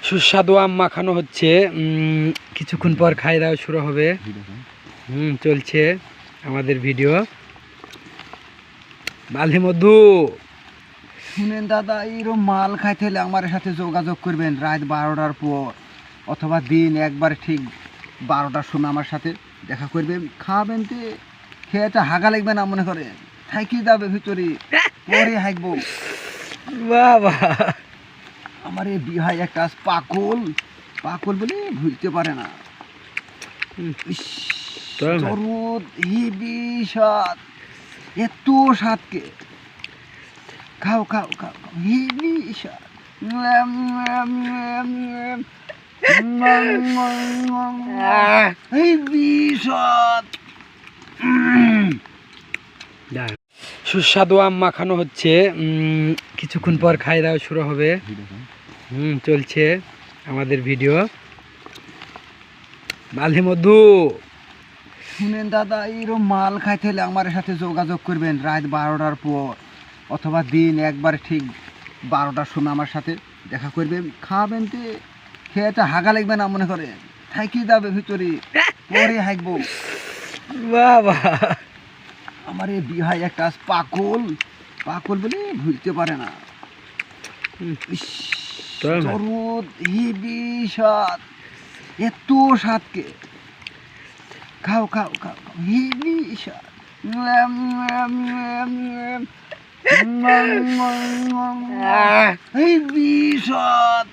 সুস্বাদু আম মাখানো হচ্ছে। কিছুক্ষণ পর খাই দাওয়া শুরু হবে। চলছে আমাদের ভিডিও। বালি মধু শুনেন দাদা, এইরকম মাল খাইতে হলে আমার সাথে যোগাযোগ করবেন রাত 12টার পর, অথবা দিন একবার ঠিক 12টার সময় আমার সাথে দেখা করবেন। খাবেন তে খেয়েটা হাগা লাগবে না, মনে করে থাকি যাবে ভিতরে, পরে হাঁকবো। বাবা, আমার এই বিহাই একটা পাকল পাকল বলে ভুলতে পারে না। ইস, দরদ হেবি স্বাদ, এত স্বাদকে খাও খাও খাও খাও, হেবি স্বাদ। হেবি স্বাদ। সুস্বাদু আম মাখানো হচ্ছে। কিছুক্ষণ পর খাই দাওয়া শুরু হবে। চলছে আমাদের ভিডিও। বালি মধু শুনেন দাদা, এইরকম মাল খাইতে হলে আমার সাথে যোগাযোগ করবেন রাত 12টার পর, অথবা দিন একবার ঠিক 12টার সময় আমার সাথে দেখা করবেন। খাবেন তে খেয়েটা হাগা লাগবে না, মনে করে থাকি যাবে ভিতরে, পরে হাঁকবো। বাবা, আমার এই বিহাই একটা পাকল পাকল বলে ভুলতে পারে না। ইস, দরদ হেবি স্বাদ, এত স্বাদকে খাও খাও খাও খাও, হেবি স্বাদ। হেবি স্বাদ।